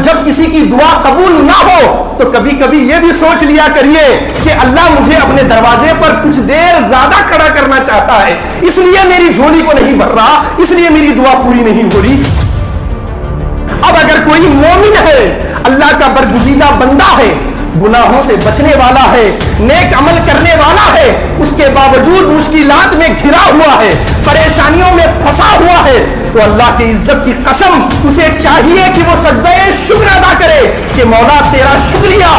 جب کسی کی دعا قبول نہ ہو تو کبھی کبھی یہ بھی سوچ لیا کریے کہ اللہ مجھے اپنے دروازے پر کچھ دیر زیادہ کھڑا کرنا چاہتا ہے، اس لیے میری جھولی کو نہیں بھر رہا، اس لیے میری دعا پوری نہیں ہو رہی۔ اب اگر کوئی مومن ہے، اللہ کا برگزیدہ بندہ ہے، گناہوں سے بچنے والا ہے، نیک عمل کرنے والا ہے، اس کے باوجود مشکلات میں گھرا ہوا ہے، پریشانیوں میں پھنسا ہوا ہے، تو اللہ کی عزت کی قسم اسے چاہیے کہ وہ سجدہ شکر ادا کرے کہ مولا تیرا شکریہ،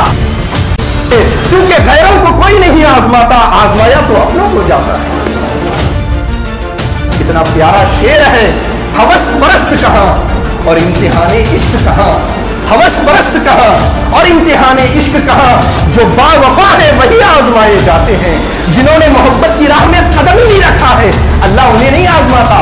کیونکہ غیروں کو کوئی نہیں آزماتا، آزمایا تو اپنوں کو جاتا ہے۔ کتنا پیارا شعر ہے، ہوس پرست کہاں اور امتحان عشق کہاں، ہوس پرست کہاں اور امتحان عشق کہاں، جو با وفا ہے وہی آزمائے جاتے ہیں، جنہوں نے محبت کی راہ میں قدم ہی نہیں رکھا ہے اللہ انہیں نہیں آزماتا۔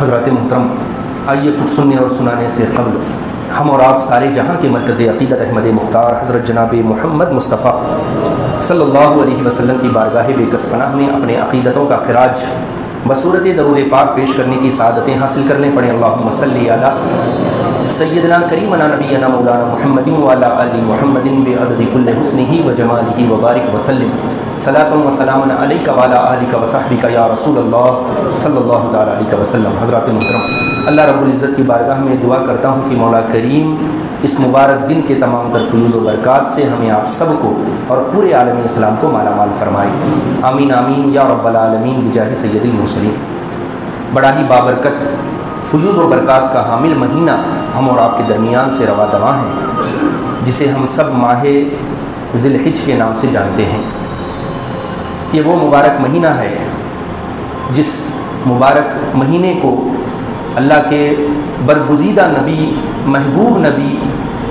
حضرات محترم، آئیے کچھ سننے اور سنانے سے قبل ہم اور آپ سارے جہاں کے مرکز عقیدت احمد مختار حضرت جناب محمد مصطفیٰ صلی اللہ علیہ وسلم کی بارگاہ بے کس پناہ میں اپنے عقیدتوں کا خراج بصورت درود پاک پیش کرنے کی سعادتیں حاصل کرنے پڑے۔ اللہم صلی علی سیدنا کریمنا نبینا مولانا محمد وعلی آل محمد بعدد کل حسنہ وجمالہ وبارک وسلم، صلاۃ و سلام علیک وعلی آلک وصحبک یا رسول اللہ صلی اللہ تعالی علیہ وسلم۔ حضرات محترم، اللہ رب العزت کی بارگاہ میں دعا کرتا ہوں کہ مولا کریم اس مبارک دن کے تمام تر فیوز و برکات سے ہمیں آپ سب کو اور پورے عالم اسلام کو مالا مال فرمائے، آمین آمین یا رب العالمین بجاہ سید المرسلین۔ بڑا ہی بابرکت فیوز و برکات کا حامل مہینہ ہم اور آپ کے درمیان سے رواں دواں ہے، جسے ہم سب ماہ ذی الحجہ کے نام سے جانتے ہیں۔ یہ وہ مبارک مہینہ ہے جس مبارک مہینے کو اللہ کے برگزیدہ نبی، محبوب نبی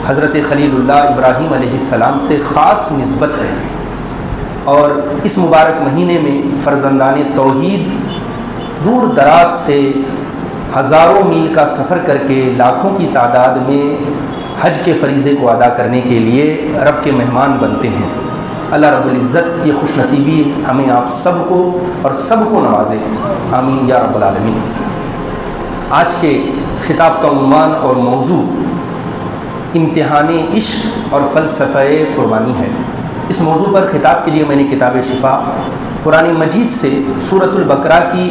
حضرت خلیل اللہ ابراہیم علیہ السلام سے خاص نسبت ہے، اور اس مبارک مہینے میں فرزندان توحید دور دراز سے ہزاروں میل کا سفر کر کے لاکھوں کی تعداد میں حج کے فریضے کو ادا کرنے کے لیے رب کے مہمان بنتے ہیں۔ اللہ رب العزت یہ خوش نصیبی ہمیں آپ سب کو اور سب کو نوازے، آمین یا رب العالمین۔ آج کے خطاب کا عنوان اور موضوع امتحان عشق اور فلسفہ قربانی ہے۔ اس موضوع پر خطاب کے لیے میں نے کتاب شفا قرآن مجید سے سورۃ البقرہ کی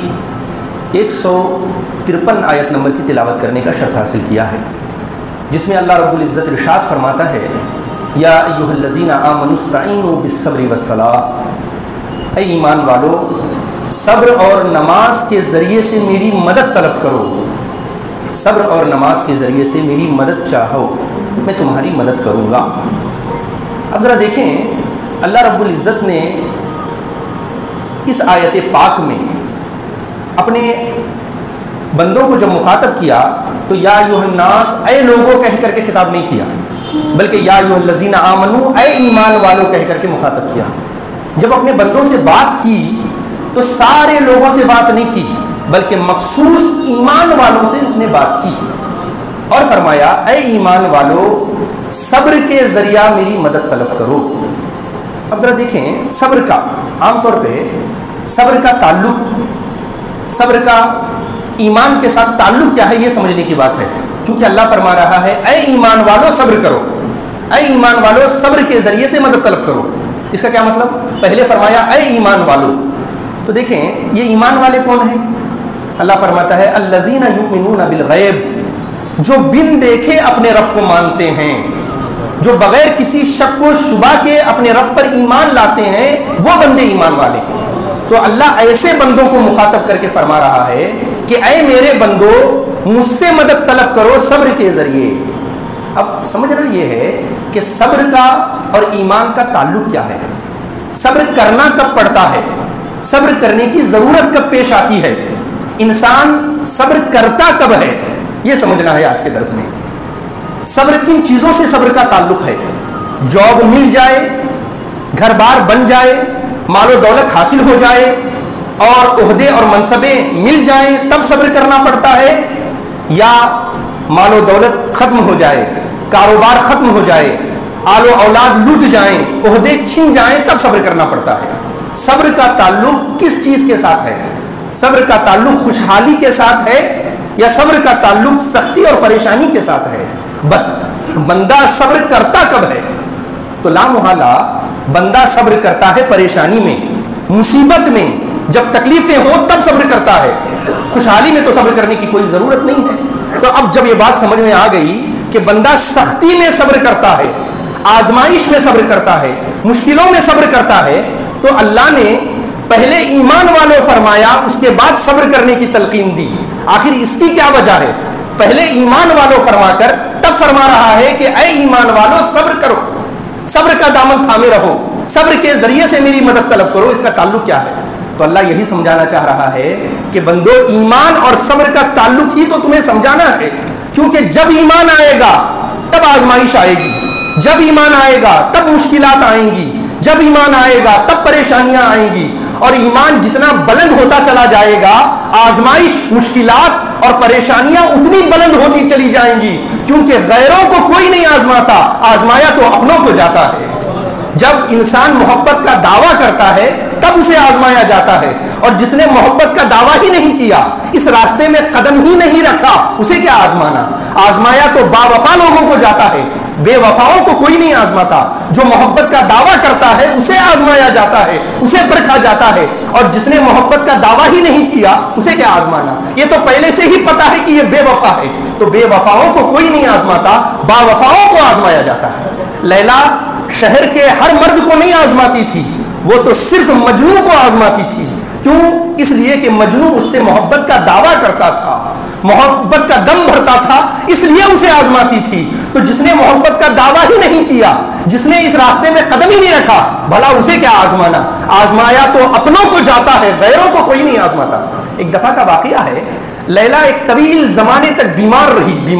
153 آیت نمبر کی تلاوت کرنے کا شرف حاصل کیا ہے، جس میں اللہ رب العزت ارشاد فرماتا ہے، یا ایھا الذین آمنوا استعینوا بالصبر والصلاۃ، اے ایمان والو صبر اور نماز کے ذریعے سے میری مدد طلب کرو، صبر اور نماز کے ذریعے سے میری مدد چاہو، میں تمہاری مدد کروں گا۔ اب ذرا دیکھیں، اللہ رب العزت نے اس آیت پاک میں اپنے بندوں کو جب مخاطب کیا تو یا ایھا الناس، اے لوگوں کہہ کر کے خطاب نہیں کیا، بلکہ یا ایھا الذین آمنوا، اے ایمان والوں کہہ کر کے مخاطب کیا۔ جب اپنے بندوں سے بات کی تو سارے لوگوں سے بات نہیں کی، بلکہ مخصوص ایمان والوں سے اس نے بات کی اور فرمایا، اے ایمان والو صبر کے ذریعہ میری مدد طلب کرو۔ اب ذرا دیکھیں، صبر کا عام طور پہ صبر کا تعلق، صبر کا ایمان کے ساتھ تعلق کیا ہے یہ سمجھنے کی بات ہے، کیونکہ اللہ فرما رہا ہے اے ایمان والو صبر کرو، اے ایمان والو صبر کے ذریعے سے مدد طلب کرو۔ اس کا کیا مطلب؟ پہلے فرمایا اے ایمان والو، تو دیکھیں یہ ایمان والے کون ہیں؟ اللہ فرماتا ہے الذین یؤمنون بالغیب، جو بن دیکھے اپنے رب کو مانتے ہیں، جو بغیر کسی شک و شبہ کے اپنے رب پر ایمان لاتے ہیں، وہ بندے ایمان والے۔ تو اللہ ایسے بندوں کو مخاطب کر کے فرما رہا ہے کہ اے میرے بندو مجھ سے مدد طلب کرو صبر کے ذریعے۔ اب سمجھنا یہ ہے کہ صبر کا اور ایمان کا تعلق کیا ہے، صبر کرنا کب پڑتا ہے، صبر کرنے کی ضرورت کب پیش آتی ہے، انسان صبر کرتا کب ہے، یہ سمجھنا ہے آج کے درس میں۔ صبر کن چیزوں سے صبر کا تعلق ہے؟ جاب مل جائے، گھر بار بن جائے، مال و دولت حاصل ہو جائے اور عہدے اور منصبیں مل جائیں تب صبر کرنا پڑتا ہے، یا مال و دولت ختم ہو جائے، کاروبار ختم ہو جائے، آل و اولاد لوٹ جائیں، عہدے چھن جائیں، تب صبر کرنا پڑتا ہے۔ صبر کا تعلق کس چیز کے ساتھ ہے؟ صبر کا تعلق خوشحالی کے ساتھ ہے یا صبر کا تعلق سختی اور پریشانی کے ساتھ ہے؟ بس بندہ صبر کرتا کب ہے؟ تو لا محالہ بندہ صبر کرتا ہے پریشانی میں، مصیبت میں، جب تکلیفیں ہوں تب صبر کرتا ہے، خوشحالی میں تو صبر کرنے کی کوئی ضرورت نہیں ہے۔ تو اب جب یہ بات سمجھ میں آ گئی کہ بندہ سختی میں صبر کرتا ہے، آزمائش میں صبر کرتا ہے، مشکلوں میں صبر کرتا ہے، تو اللہ نے پہلے ایمان والوں فرمایا، اس کے بعد صبر کرنے کی تلقین دی۔ آخر اس کی کیا وجہ ہے؟ پہلے ایمان والوں فرما کر تب فرما رہا ہے کہ اے ایمان والوں صبر کرو، صبر کا دامن تھامے رہو، صبر کے ذریعے سے میری مدد طلب کرو۔ اس کا تعلق کیا ہے؟ تو اللہ یہی سمجھانا چاہ رہا ہے کہ بندو ایمان اور صبر کا تعلق ہی تو تمہیں سمجھانا ہے، کیونکہ جب ایمان آئے گا تب آزمائش آئے گی، جب ایمان آئے گا تب مشکلات آئیں گی، جب ایمان آئے گا تب پریشانیاں آئیں گی، اور ایمان جتنا بلند ہوتا چلا جائے گا آزمائش، مشکلات اور پریشانیاں اتنی بلند ہوتی چلی جائیں گی، کیونکہ غیروں کو کوئی نہیں آزماتا، آزمایا تو اپنوں کو جاتا ہے۔ جب انسان محبت کا دعویٰ کرتا ہے تب اسے آزمایا جاتا ہے، اور جس نے محبت کا دعویٰ ہی نہیں کیا، اس راستے میں قدم ہی نہیں رکھا، اسے کیا آزمانا؟ آزمایا تو با وفا لوگوں کو جاتا ہے، بے وفاؤں کو کوئی نہیں آزماتا۔ جو محبت کا دعویٰ کرتا ہے اسے آزمایا جاتا ہے، اسے پرکھا جاتا ہے، اور جس نے محبت کا دعویٰ ہی نہیں کیا اسے کیا آزمانا؟ یہ تو پہلے سے ہی پتا ہے کہ یہ بے وفا ہے، تو بے وفاؤں کو کوئی نہیں آزماتا، با وفاؤں کو آزمایا جاتا ہے۔ لیلا شہر کے ہر مرد کو نہیں آزماتی تھی، وہ تو صرف مجنو کو آزماتی تھی۔ کیوں؟ اس لیے کہ مجنو اس سے محبت کا دعویٰ کرتا تھا، محبت کا دم بھرتا تھا، اس لیے اسے آزماتی تھی۔ تو جس نے محبت کا دعویٰ ہی نہیں کیا، جس نے اس راستے میں قدم ہی نہیں رکھا، بھلا اسے کیا آزمانا؟ آزمایا تو اپنوں کو جاتا ہے، غیروں کو کوئی نہیں آزماتا۔ ایک دفعہ کا واقعہ ہے، لیلا ایک طویل زمانے تک بیمار رہی،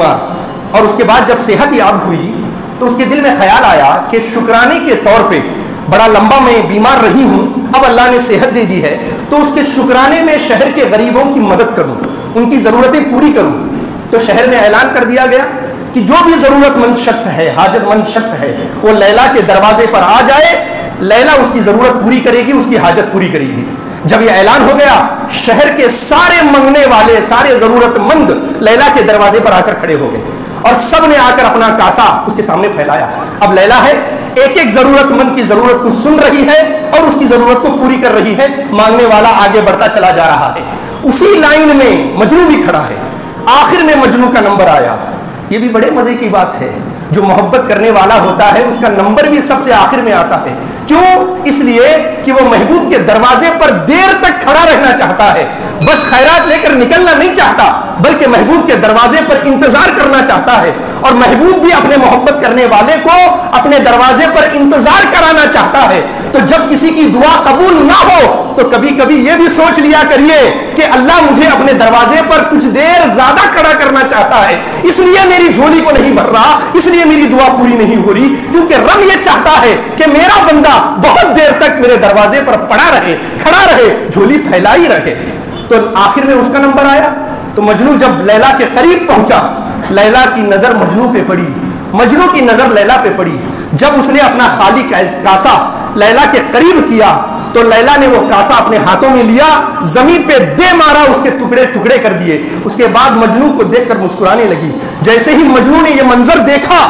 اور اس کے بعد جب صحت یاب ہوئی تو اس کے دل میں خیال آیا کہ شکرانے کے طور پہ بڑا لمبا میں بیمار رہی ہوں، اب اللہ نے صحت دے دی ہے تو اس کے شکرانے میں شہر کے غریبوں کی مدد کروں، ان کی ضرورتیں پوری کروں۔ تو شہر میں اعلان کر دیا گیا کہ جو بھی ضرورت مند شخص ہے، حاجت مند شخص ہے، وہ لیلا کے دروازے پر آ جائے، لیلا اس کی ضرورت پوری کرے گی، اس کی حاجت پوری کرے گی۔ جب یہ اعلان ہو گیا، شہر کے سارے منگنے والے، سارے ضرورت مند لیلا کے دروازے پر آ کر کھڑے ہو گئے، اور سب نے آ کر اپنا کاسا اس کے سامنے پھیلایا۔ اب لیلا ہے، ایک ایک ضرورت مند کی ضرورت کو سن رہی ہے اور اس کی ضرورت کو پوری کر رہی ہے، مانگنے والا آگے بڑھتا چلا جا رہا ہے۔ اسی لائن میں مجنو بھی کھڑا ہے، آخر میں مجنو کا نمبر آیا۔ یہ بھی بڑے مزے کی بات ہے، جو محبت کرنے والا ہوتا ہے اس کا نمبر بھی سب سے آخر میں آتا ہے۔ کیوں؟ اس لیے کہ وہ محبوب کے دروازے پر دیر تک کھڑا رہنا چاہتا ہے، بس خیرات لے کر نکلنا نہیں چاہتا، بلکہ محبوب کے دروازے پر انتظار کرنا چاہتا ہے، اور محبوب بھی اپنے محبت کرنے والے کو اپنے دروازے پر انتظار کرانا چاہتا ہے۔ تو جب کسی کی دعا قبول نہ ہو تو کبھی کبھی یہ بھی سوچ لیا کریے کہ اللہ مجھے اپنے دروازے پر کچھ دیر زیادہ کھڑا کرنا چاہتا ہے، اس لیے میری جھولی کو نہیں بھر رہا، اس لیے میری دعا پوری نہیں ہو رہی، کیونکہ رب یہ چاہتا ہے کہ میرا بندہ بہت دیر تک میرے دروازے پر پڑا رہے، کھڑا رہے، جھولی پھیلائی رہے۔ تو آخر میں اس کا نمبر آیا۔ تو مجنو جب لیلا کے قریب پہنچا، لیلا کی نظر مجنو پہ پڑی، مجنو کی نظر لیلا پہ پڑی۔ جب اس نے اپنا خالی کاسا لیلا کے قریب کیا تو لیلا نے وہ کاسا اپنے ہاتھوں میں لیا، زمین پہ دے مارا، اس کے ٹکڑے ٹکڑے کر دیے۔ اس کے بعد مجنو کو دیکھ کر مسکرانے لگی۔ جیسے ہی مجنو نے یہ منظر دیکھا،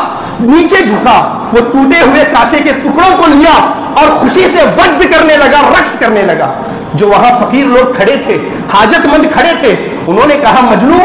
نیچے جھکا، وہ ٹوٹے ہوئے کاسے کے ٹکڑوں کو لیا اور خوشی سے وجد کرنے لگا، رقص کرنے لگا۔ جو وہاں فقیر لوگ کھڑے تھے، حاجت مند کھڑے تھے، انہوں نے کہا مجنو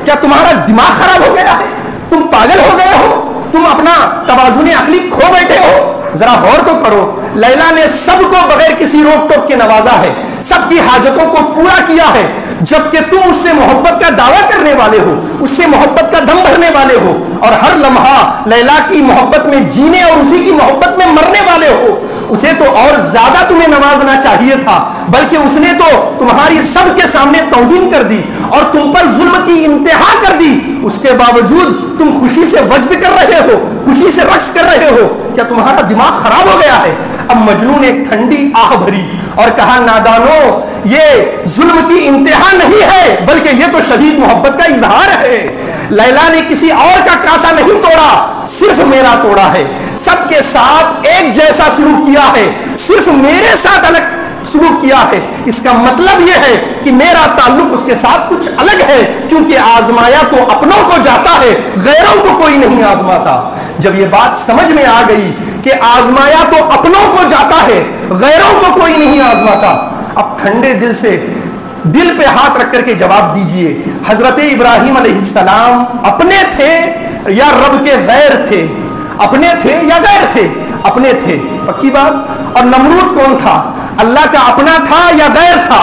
کیا تمہارا دماغ خراب ہو گیا ہے؟ تم پاگل ہو گئے ہو؟ تم اپنا توازن عقلی کھو بیٹھے ہو؟ ذرا غور تو کرو، لیلا نے سب کو بغیر کسی روک ٹوک کے نوازا ہے، سب کی حاجتوں کو پورا کیا ہے، جبکہ تم اس سے محبت کا دعویٰ کرنے والے ہو، اس سے محبت کا دم بھرنے والے ہو، اور ہر لمحہ لیلا کی محبت میں جینے اور اسی کی محبت میں مرنے والے ہو۔ اسے تو اور زیادہ تمہیں نوازنا چاہیے تھا، بلکہ اس نے تو تمہاری سب کے سامنے توہین کر دی اور تم پر ظلم کی انتہا کر دی۔ اس کے باوجود تم خوشی سے وجد کر رہے ہو، خوشی سے رقص کر رہے ہو، کیا تمہارا دماغ خراب ہو گیا ہے؟ اب مجنو نے ایک ٹھنڈی آہ بھری اور کہا نادانو، یہ ظلم کی انتہا نہیں ہے، بلکہ یہ تو شدید محبت کا اظہار ہے۔ لیلا نے کسی اور کا کاسا نہیں توڑا، صرف میرا توڑا ہے، سب کے ساتھ ایک جیسا سلوک کیا ہے، صرف میرے ساتھ الگ سلوک کیا ہے۔ اس کا مطلب یہ ہے کہ میرا تعلق اس کے ساتھ کچھ الگ ہے، کیونکہ آزمایا تو اپنوں کو جاتا ہے، غیروں کو کوئی نہیں آزماتا۔ جب یہ بات سمجھ میں آ گئی کہ آزمایا تو اپنوں کو جاتا ہے، غیروں کو کوئی نہیں آزماتا، اب ٹھنڈے دل سے دل پہ ہاتھ رکھ کر کے جواب دیجئے، حضرت ابراہیم علیہ السلام اپنے تھے یا رب کے غیر تھے؟ اپنے تھے یا غیر تھے؟ اپنے تھے، پکی بات۔ اور نمرود کون تھا؟ اللہ کا اپنا تھا یا غیر تھا؟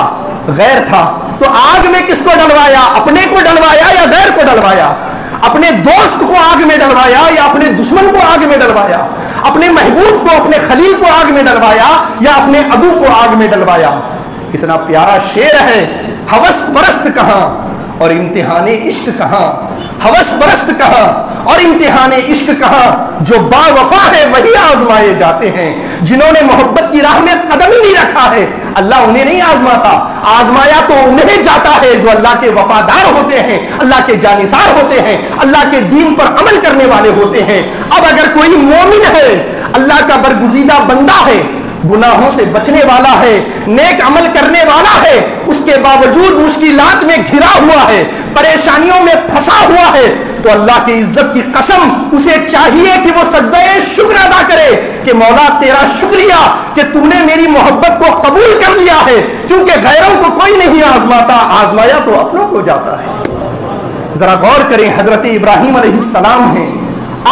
غیر تھا۔ تو آگ میں کس کو ڈلوایا؟ اپنے کو ڈلوایا یا غیر کو ڈلوایا؟ اپنے دوست کو آگ میں ڈلوایا یا اپنے دشمن کو آگ میں ڈلوایا؟ اپنے محبوب کو، اپنے خلیل کو آگ میں ڈلوایا یا اپنے عدو کو آگ میں ڈلوایا؟ کتنا پیارا شعر ہے، ہوس پرست کہاں اور امتحان عشق کہاں، ہوس پرست کہاں اور امتحان عشق کہاں، جو با وفا ہے وہی آزمائے جاتے ہیں، جنہوں نے محبت کی راہ میں قدم ہی نہیں رکھا ہے اللہ انہیں نہیں آزماتا، آزمایا تو انہیں جاتا ہے جو اللہ کے وفادار ہوتے ہیں، اللہ کے جانثار ہوتے ہیں، اللہ کے دین پر عمل کرنے والے ہوتے ہیں۔ اب اگر کوئی مومن ہے، اللہ کا برگزیدہ بندہ ہے، گناہوں سے بچنے والا ہے، نیک عمل کرنے والا ہے، اس کے باوجود مشکلات میں گھرا ہوا ہے، پریشانیوں میں پھنسا ہوا ہے، تو اللہ کی عزت کی قسم اسے چاہیے کہ وہ سجدہ شکر ادا کرے کہ مولا تیرا شکریہ کہ تو نے میری محبت کو قبول کر لیا ہے، کیونکہ غیروں کو کوئی نہیں آزماتا، آزمایا تو اپنوں کو جاتا ہے۔ ذرا غور کریں، حضرت ابراہیم علیہ السلام ہیں،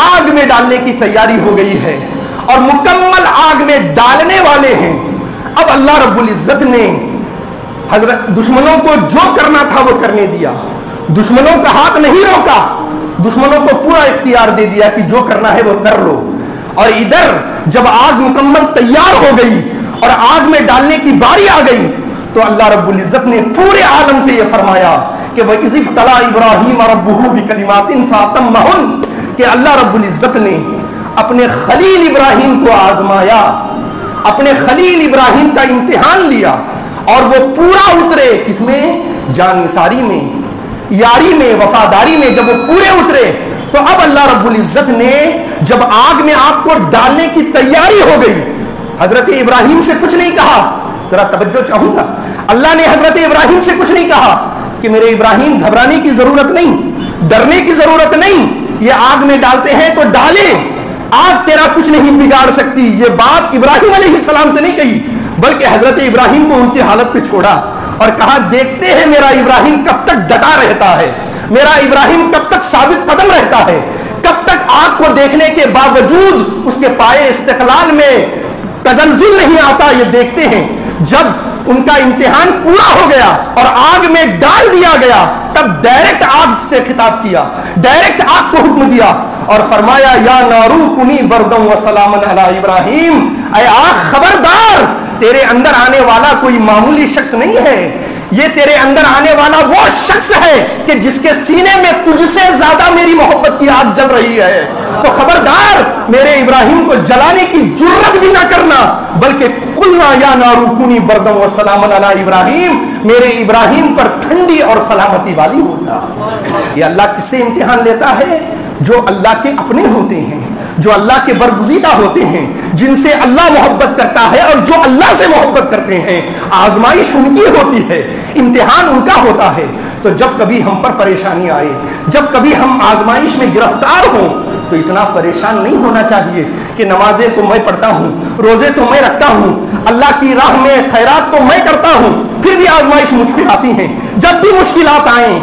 آگ میں ڈالنے کی تیاری ہو گئی ہے اور مکمل آگ میں ڈالنے والے ہیں۔ اب اللہ رب العزت نے حضرت دشمنوں کو جو کرنا تھا وہ کرنے دیا، دشمنوں کا ہاتھ نہیں روکا، دشمنوں کو پورا اختیار دے دیا کہ جو کرنا ہے وہ کر لو۔ اور ادھر جب آگ مکمل تیار ہو گئی اور آگ میں ڈالنے کی باری آ گئی تو اللہ رب العزت نے پورے عالم سے یہ فرمایا کہ وَإِذِ ابْتَلَىٰ إِبْرَاهِيمَ رَبُّهُ بِكَلِمَاتٍ فَأَتَمَّهُنَّ، کہ اللہ رب العزت نے اپنے خلیل ابراہیم کو آزمایا، اپنے خلیل ابراہیم کا امتحان لیا اور وہ پورا اترے، کس میں؟ جانثاری میں، یاری میں، وفاداری میں۔ جب وہ پورے اترے تو اب اللہ رب العزت نے جب آگ میں آپ کو ڈالنے کی تیاری ہو گئی، حضرت ابراہیم سے کچھ نہیں کہا، ذرا توجہ چاہوں گا، اللہ نے حضرت ابراہیم سے کچھ نہیں کہا کہ میرے ابراہیم گھبرانے کی ضرورت نہیں، ڈرنے کی ضرورت نہیں، یہ آگ میں ڈالتے ہیں تو ڈالیں، آگ تیرا کچھ نہیں بگاڑ سکتی۔ یہ بات ابراہیم علیہ السلام سے نہیں کہی، بلکہ حضرت ابراہیم کو ان کی حالت پہ چھوڑا اور کہا دیکھتے ہیں میرا ابراہیم کب تک ڈٹا رہتا ہے، میرا ابراہیم کب تک ثابت قدم رہتا ہے، کب تک آگ کو دیکھنے کے باوجود اس کے پائے استقلال میں تزلزل نہیں آتا، یہ دیکھتے ہیں۔ جب ان کا امتحان پورا ہو گیا اور آگ میں ڈال دیا گیا تب ڈائریکٹ آگ سے خطاب کیا، ڈائریکٹ آگ کو حکم دیا اور فرمایا یا نارو کنی بردم و سلامن علی ابراہیم، اے آگ خبردار، تیرے اندر آنے والا کوئی معمولی شخص نہیں ہے، یہ تیرے اندر آنے والا وہ شخص ہے کہ جس کے سینے میں تجھ سے زیادہ میری محبت کی آگ جل رہی ہے، تو خبردار میرے ابراہیم کو جلانے کی جرت بھی نہ کرنا، بلکہ قلنا یا نارو کونی بردم و سلامن علی ابراہیم، میرے ابراہیم پر ٹھنڈی اور سلامتی والی ہو جا۔ یہ اللہ کس سے امتحان لیتا ہے؟ جو اللہ کے اپنے ہوتے ہیں، جو اللہ کے برگزیدہ ہوتے ہیں، جن سے اللہ محبت کرتا ہے اور جو اللہ سے محبت کرتے ہیں۔ آزمائش ان کی ہوتی ہے، امتحان ان کا ہوتا ہے۔ تو جب کبھی ہم پر پریشانی آئے، جب کبھی ہم آزمائش میں گرفتار ہوں تو اتنا پریشان نہیں ہونا چاہیے کہ نمازیں تو میں پڑھتا ہوں، روزے تو میں رکھتا ہوں، اللہ کی راہ میں خیرات تو میں کرتا ہوں، پھر بھی آزمائش مجھ پہ آتی ہیں۔ جب بھی مشکلات آئیں،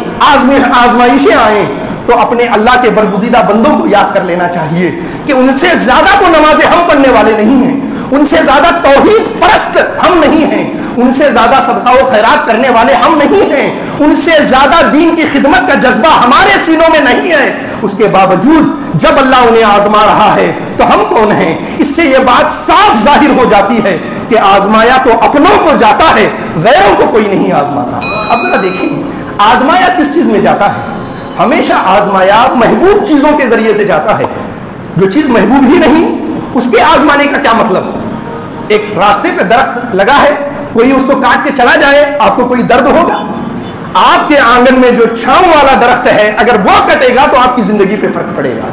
آزمائشیں آئیں تو اپنے اللہ کے برگزیدہ بندوں کو یاد کر لینا چاہیے کہ ان سے زیادہ تو نمازیں ہم پڑھنے والے نہیں ہیں، ان سے زیادہ توحید پرست ہم نہیں ہیں، ان سے زیادہ صدقہ و خیرات کرنے والے ہم نہیں ہیں، ان سے زیادہ دین کی خدمت کا جذبہ ہمارے سینوں میں نہیں ہے۔ اس کے باوجود جب اللہ انہیں آزما رہا ہے تو ہم کون ہیں؟ اس سے یہ بات صاف ظاہر ہو جاتی ہے کہ آزمایا تو اپنوں کو جاتا ہے، غیروں کو کوئی نہیں آزماتا۔ اب ذرا دیکھیں آزمایا کس چیز میں جاتا ہے؟ ہمیشہ آزمایا محبوب چیزوں کے ذریعے سے جاتا ہے۔ جو چیز محبوب ہی نہیں اس کے آزمانے کا کیا مطلب؟ ایک راستے پہ درخت لگا ہے، کوئی اس کو کاٹ کے چلا جائے، آپ کو کوئی درد ہوگا؟ آپ کے آنگن میں جو چھاؤں والا درخت ہے اگر وہ کٹے گا تو آپ کی زندگی پہ فرق پڑے گا،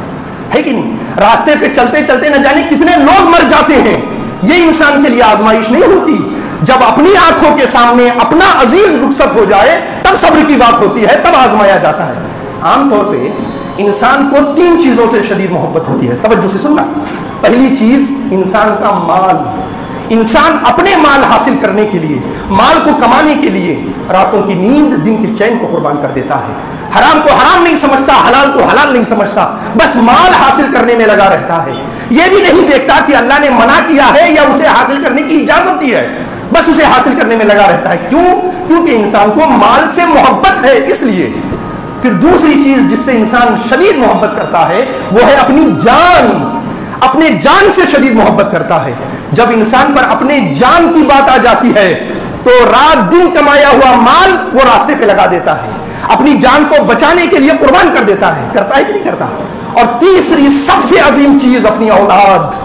ہے کہ نہیں؟ راستے پہ چلتے چلتے نہ جانے کتنے لوگ مر جاتے ہیں، یہ انسان کے لیے آزمائش نہیں ہوتی؟ جب اپنی آنکھوں کے سامنے اپنا عزیز رخصت ہو جائے تب صبر کی بات ہوتی ہے، تب آزمایا جاتا ہے۔ عام طور پہ انسان کو 3 چیزوں سے شدید محبت ہوتی ہے، توجہ سے سننا۔ پہلی چیز انسان کا مال، انسان اپنے مال حاصل کرنے کے لیے، مال کو کمانے کے لیے راتوں کی نیند، دن کے چین کو قربان کر دیتا ہے، حرام کو حرام نہیں سمجھتا، حلال کو حلال نہیں سمجھتا، بس مال حاصل کرنے میں لگا رہتا ہے۔ یہ بھی نہیں دیکھتا کہ اللہ نے منع کیا ہے یا اسے حاصل کرنے کی اجازت دی ہے، بس اسے حاصل کرنے میں لگا رہتا ہے۔ کیوں؟ کیونکہ انسان کو مال سے محبت ہے، اس لیے۔ پھر دوسری چیز جس سے انسان شدید محبت کرتا ہے وہ ہے اپنی جان، اپنے جان سے شدید محبت کرتا ہے۔ جب انسان پر اپنے جان کی بات آ جاتی ہے تو رات دن کمایا ہوا مال وہ راستے پہ لگا دیتا ہے، اپنی جان کو بچانے کے لیے قربان کر دیتا ہے، کرتا ہے کہ نہیں کرتا؟ اور تیسری سب سے عظیم چیز اپنی اولاد،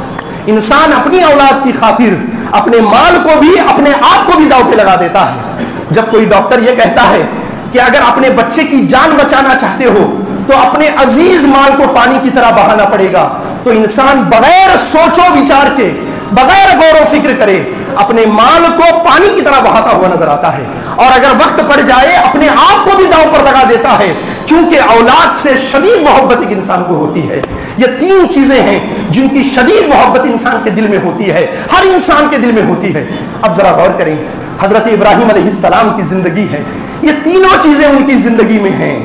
انسان اپنی اولاد کی خاطر اپنے مال کو بھی اپنے آپ کو بھی داؤ پہ لگا دیتا ہے۔ جب کوئی ڈاکٹر یہ کہتا ہے کہ اگر اپنے بچے کی جان بچانا چاہتے ہو تو اپنے عزیز مال کو پانی کی طرح بہانا پڑے گا، تو انسان بغیر سوچ و وچار کے، بغیر غور و فکر کرے اپنے مال کو پانی کی طرح بہاتا ہوا نظر آتا ہے، اور اگر وقت پڑ جائے اپنے آپ کو بھی داؤ پر لگا دیتا ہے، کیونکہ اولاد سے شدید محبت ایک انسان کو ہوتی ہے۔ یہ 3 چیزیں ہیں جن کی شدید محبت انسان کے دل میں ہوتی ہے، ہر انسان کے دل میں ہوتی ہے۔ اب ذرا غور کریں، حضرت ابراہیم علیہ السلام کی زندگی ہے، یہ تینوں چیزیں ان کی زندگی میں ہیں۔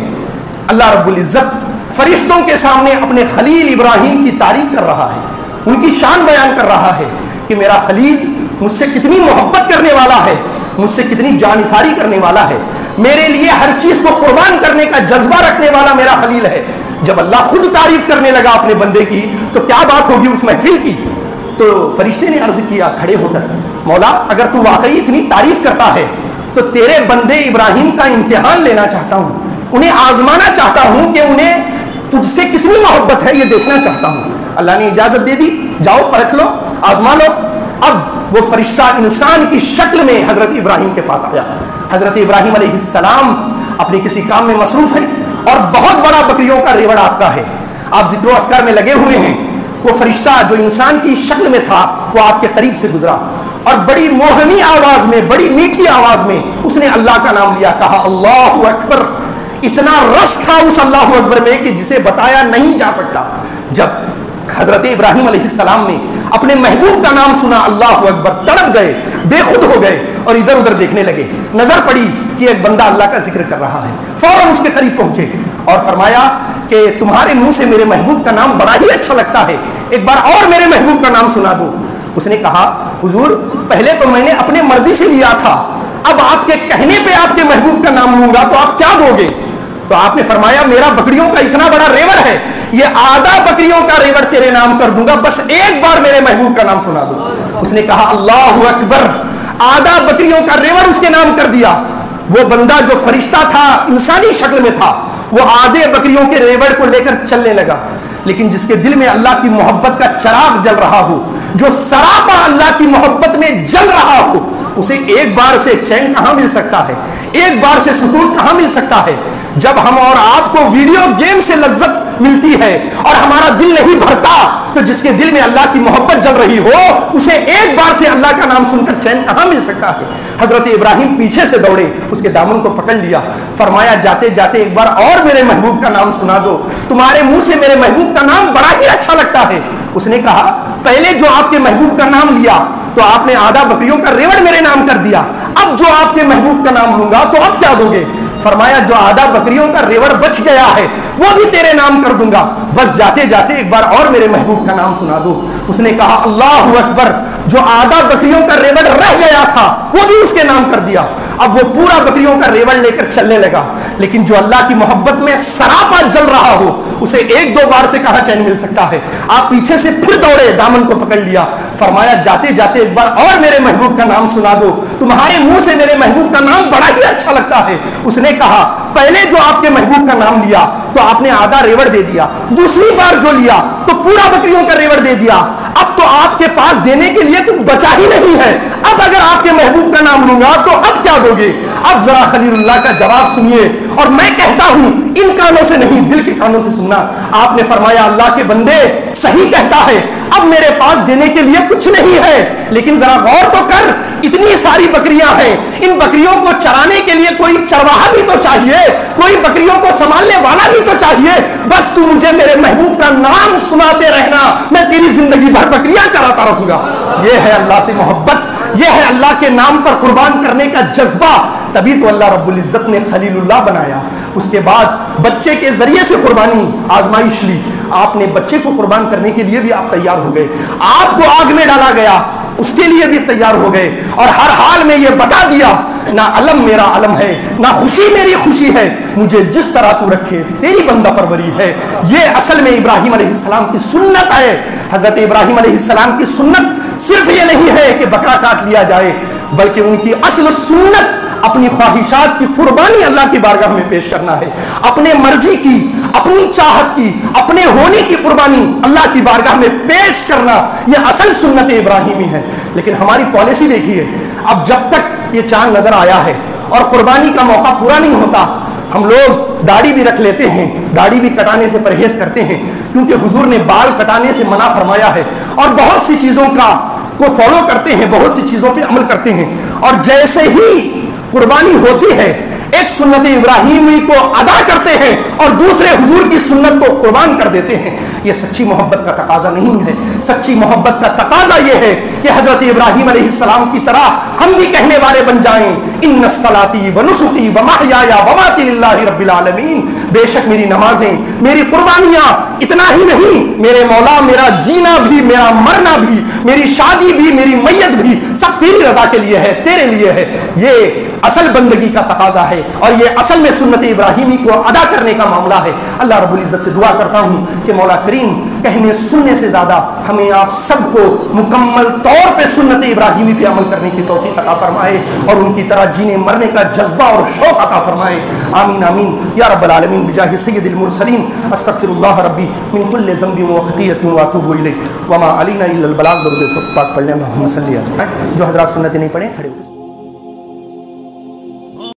اللہ رب العزت فرشتوں کے سامنے اپنے خلیل ابراہیم کی تعریف کر رہا ہے، ان کی شان بیان کر رہا ہے کہ میرا خلیل مجھ سے کتنی محبت کرنے والا ہے، مجھ سے کتنی جانثاری کرنے والا ہے، میرے لیے ہر چیز کو قربان کرنے کا جذبہ رکھنے والا میرا خلیل ہے۔ جب اللہ خود تعریف کرنے لگا اپنے بندے کی تو کیا بات ہوگی اس محفل کی؟ تو فرشتے نے عرض کیا کھڑے ہو کر، مولا اگر تو واقعی اتنی تعریف کرتا ہے تو تیرے بندے ابراہیم کا امتحان لینا چاہتا ہوں، انہیں آزمانا چاہتا ہوں کہ انہیں تجھ سے کتنی محبت ہے یہ دیکھنا چاہتا ہوں۔ اللہ نے اجازت دے دی، جاؤ پرکھ لو، آزما لو۔ اب وہ فرشتہ انسان کی شکل میں حضرت ابراہیم کے پاس آیا۔ حضرت ابراہیم علیہ السلام اپنے کسی کام میں مصروف ہیں اور بہت بڑا بکریوں کا ریوڑ آپ کا ہے، آپ ذکر و اذکار میں لگے ہوئے ہیں۔ وہ فرشتہ جو انسان کی شکل میں تھا وہ آپ کے قریب سے گزرا اور بڑی موہنی آواز میں، بڑی میٹھی آواز میں اس نے اللہ کا نام لیا، کہا اللہ اکبر۔ اتنا رس تھا اس اللہ اکبر میں کہ جسے بتایا نہیں جا سکتا۔ جب حضرت ابراہیم علیہ السلام نے اپنے محبوب کا نام سنا، اللہ اکبر، تڑپ گئے، بے خود ہو گئے اور ادھر ادھر دیکھنے لگے۔ نظر پڑی کہ ایک بندہ اللہ کا ذکر کر رہا ہے، فوراً اس کے قریب پہنچے اور فرمایا کہ تمہارے منہ سے میرے محبوب کا نام بڑا ہی اچھا لگتا ہے، ایک بار اور میرے محبوب کا نام سنا دو۔ اس نے کہا حضور پہلے تو میں نے اپنے مرضی سے لیا تھا، اب آپ کے کہنے پہ آپ کے محبوب کا نام لوں گا تو آپ کیا دو گے؟ تو آپ نے فرمایا میرا بکریوں کا اتنا بڑا ریوڑ ہے، یہ آدھا بکریوں کا ریوڑ تیرے نام کر دوں گا، بس ایک بار میرے محبوب کا نام سنا دو۔ اس نے کہا اللہ اکبر، آدھا بکریوں کا ریوڑ اس کے نام کر دیا۔ وہ بندہ جو فرشتہ تھا انسانی شکل میں تھا، وہ آدھے بکریوں کے ریوڑ کو لے کر چلنے لگا، لیکن جس کے دل میں اللہ کی محبت کا چراغ جل رہا ہو، جو سراپا اللہ کی محبت میں جل رہا ہو، اسے ایک بار سے چین کہاں مل سکتا ہے، ایک بار سے سکون کہاں مل سکتا ہے؟ جب ہم اور آپ کو ویڈیو گیم سے لذت ملتی ہے اور ہمارا دل نہیں بھرتا، تو جس کے دل میں اللہ کی محبت جل رہی ہو اسے ایک بار سے اللہ کا نام سن کر چین کہاں مل سکتا ہے؟ حضرت ابراہیم پیچھے سے دوڑے، اس کے دامن کو پکڑ لیا، فرمایا جاتے جاتے ایک بار اور میرے محبوب کا نام سنا دو، تمہارے منہ سے میرے محبوب کا نام بڑا ہی اچھا لگتا ہے۔ اس نے کہا پہلے جو آپ کے محبوب کا نام لیا تو آپ نے آدھا بکریوں کا ریوڑ میرے نام کر دیا، اب جو آپ کے محبوب کا نام لوں گا تو اب کیا دو گے؟ فرمایا جو آدھا بکریوں کا ریوڑ بچ گیا ہے وہ بھی تیرے نام کر دوں گا، بس جاتے جاتے ایک بار اور میرے محبوب کا نام سنا دو۔ اس نے کہا اللہ اکبر، جو آدھا بکریوں کا ریوڑ رہ گیا تھا وہ بھی اس کے نام کر دیا۔ اب وہ پورا بکریوں کا ریوڑ لے کر چلنے لگا، لیکن جو اللہ کی محبت میں سراپا جل رہا ہو اسے ایک دو بار سے کہاں چین مل سکتا ہے؟ آپ پیچھے سے پھر دوڑے، دامن کو پکڑ لیا، فرمایا جاتے جاتے ایک بار اور میرے محبوب کا نام سنا دو، تمہارے منہ سے میرے محبوب کا نام بڑا ہی اچھا لگتا ہے۔ اس نے کہا پہلے جو آپ کے محبوب کا نام لیا تو آپ نے آدھا ریوڑ دے دیا، دوسری بار جو لیا تو پورا بکریوں کا ریوڑ دے دیا، اب تو آپ کے پاس دینے کے لیے کچھ بچا ہی نہیں ہے، اب اگر آپ کے کے محبوب کا نام لوں گا تو اب کیا دو گے؟ اب ذرا خلیل اللہ کا جواب سنیے، اور میں کہتا ہوں ان کانوں سے نہیں دل کے کانوں سے سننا۔ آپ نے فرمایا اللہ کے بندے صحیح کہتا ہے، اب میرے پاس دینے کے لیے کچھ نہیں ہے، لیکن ذرا غور تو کر، اتنی ساری بکریاں ہیں، ان بکریوں کو چرانے کے لیے کوئی چرواہا بھی تو چاہیے، کوئی بکریوں کو سنبھالنے والا بھی تو چاہیے، بس تو مجھے میرے محبوب کا نام سناتے رہنا، میں تیری زندگی بھر بکریاں چراتا رہوں گا۔ یہ ہے اللہ سے محبت، یہ ہے اللہ کے نام پر قربان کرنے کا جذبہ۔ تبھی تو اللہ رب العزت نے خلیل اللہ بنایا۔ اس کے بعد بچے کے ذریعے سے قربانی آزمائش لی، آپ نے بچے کو قربان کرنے کے لیے بھی آپ تیار ہو گئے، آپ کو آگ میں ڈالا گیا اس کے لیے بھی تیار ہو گئے، اور ہر حال میں یہ بتا دیا نہ علم میرا علم ہے، نہ خوشی میری خوشی ہے، مجھے جس طرح تو رکھے تیری بندہ پروری ہے۔ یہ اصل میں ابراہیم علیہ السلام کی سنت ہے۔ حضرت ابراہیم علیہ السلام کی سنت صرف یہ نہیں ہے کہ بکرا کاٹ لیا جائے، بلکہ ان کی اصل سنت اپنی خواہشات کی قربانی اللہ کی بارگاہ میں پیش کرنا ہے، اپنے مرضی کی، اپنی چاہت کی، اپنے ہونے کی قربانی اللہ کی بارگاہ میں پیش کرنا، یہ اصل سنت ابراہیمی ہے۔ لیکن ہماری پالیسی دیکھیے، اب جب تک یہ چاند نظر آیا ہے اور قربانی کا موقع پورا نہیں ہوتا، ہم لوگ داڑھی بھی رکھ لیتے ہیں، داڑھی بھی کٹانے سے پرہیز کرتے ہیں، کیونکہ حضور نے بال کٹانے سے منع فرمایا ہے، اور بہت سی چیزوں کو فالو کرتے ہیں، بہت سی چیزوں پہ عمل کرتے ہیں، اور جیسے ہی قربانی ہوتی ہے ایک سنت ابراہیمی کو ادا کرتے ہیں اور دوسرے حضور کی سنت کو قربان کر دیتے ہیں۔ یہ سچی محبت کا تقاضا نہیں ہے۔ سچی محبت کا تقاضا یہ ہے کہ حضرت ابراہیم علیہ السلام کی طرح ہم بھی کہنے والے بن جائیں، ان صلاتی و نسکی و محیایا و مماتی للہ رب العالمین، بے شک میری نمازیں، میری قربانیاں، اتنا ہی نہیں میرے مولا میرا جینا بھی، میرا مرنا بھی، میری شادی بھی، میری میت بھی سب تیری رضا کے لیے ہے، تیرے لیے ہے۔ یہ اصل بندگی کا تقاضا ہے، اور یہ اصل میں سنت ابراہیمی کو ادا کرنے کا معاملہ ہے۔ اللہ رب العزت سے دعا کرتا ہوں کہ مولا کریم کہنے سننے سے زیادہ ہمیں آپ سب کو مکمل طور پہ سنت ابراہیمی پہ عمل کرنے کی توفیق عطا فرمائے، اور ان کی طرح جینے مرنے کا جذبہ اور شوق عطا فرمائے۔ آمین آمین یا رب العالمین بجاہ سید المرسلین۔ استغفر اللہ ربی من کل ذنب و خطیۃ واتوب الیہ وما علینا الا البلاغ۔ درود پاک پڑھ لیں، اللہم صلی علیہ۔ جو حضرات سنتیں نہیں پڑھیں کھڑے ہو۔